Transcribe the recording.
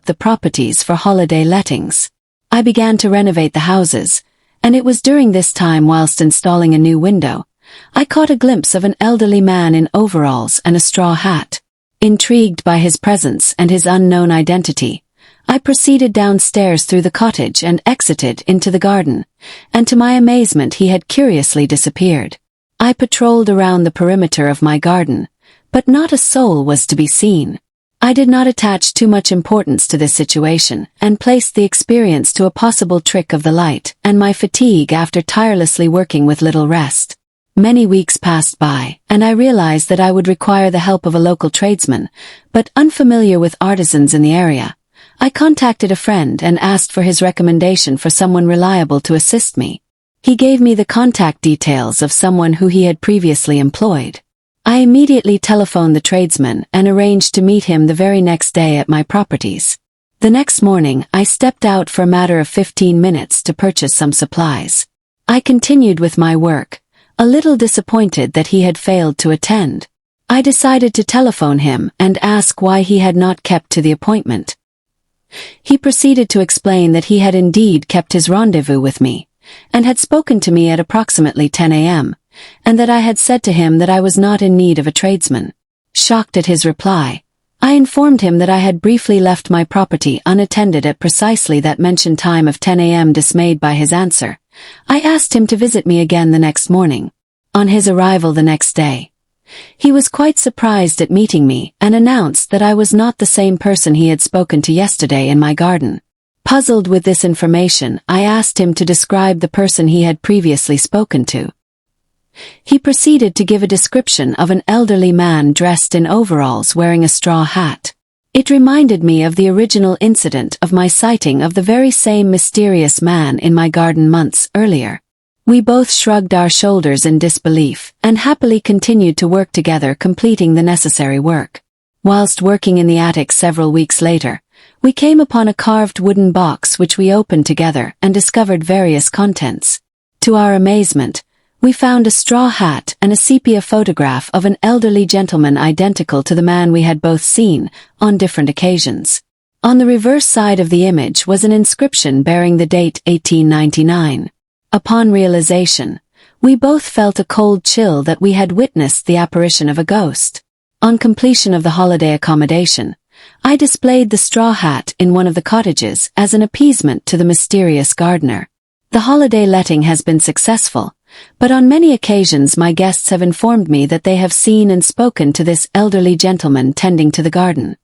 the properties for holiday lettings. I began to renovate the houses, and it was during this time, whilst installing a new window, I caught a glimpse of an elderly man in overalls and a straw hat. Intrigued by his presence and his unknown identity, I proceeded downstairs through the cottage and exited into the garden, and to my amazement he had curiously disappeared. I patrolled around the perimeter of my garden, but not a soul was to be seen. I did not attach too much importance to this situation, and placed the experience to a possible trick of the light and my fatigue after tirelessly working with little rest. Many weeks passed by, and I realized that I would require the help of a local tradesman, but unfamiliar with artisans in the area. I contacted a friend and asked for his recommendation for someone reliable to assist me. He gave me the contact details of someone who he had previously employed. I immediately telephoned the tradesman and arranged to meet him the very next day at my properties. The next morning, I stepped out for a matter of 15 minutes to purchase some supplies. I continued with my work, a little disappointed that he had failed to attend. I decided to telephone him and ask why he had not kept to the appointment. He proceeded to explain that he had indeed kept his rendezvous with me, and had spoken to me at approximately 10 a.m., and that I had said to him that I was not in need of a tradesman. Shocked at his reply, I informed him that I had briefly left my property unattended at precisely that mentioned time of 10 a.m. Dismayed by his answer, I asked him to visit me again the next morning. On his arrival the next day, he was quite surprised at meeting me and announced that I was not the same person he had spoken to yesterday in my garden. Puzzled with this information, I asked him to describe the person he had previously spoken to. He proceeded to give a description of an elderly man dressed in overalls wearing a straw hat. It reminded me of the original incident of my sighting of the very same mysterious man in my garden months earlier. We both shrugged our shoulders in disbelief and happily continued to work together, completing the necessary work. Whilst working in the attic several weeks later, we came upon a carved wooden box which we opened together and discovered various contents. To our amazement, we found a straw hat and a sepia photograph of an elderly gentleman identical to the man we had both seen on different occasions. On the reverse side of the image was an inscription bearing the date 1899. Upon realization, we both felt a cold chill that we had witnessed the apparition of a ghost. On completion of the holiday accommodation, I displayed the straw hat in one of the cottages as an appeasement to the mysterious gardener. The holiday letting has been successful, but on many occasions my guests have informed me that they have seen and spoken to this elderly gentleman tending to the garden.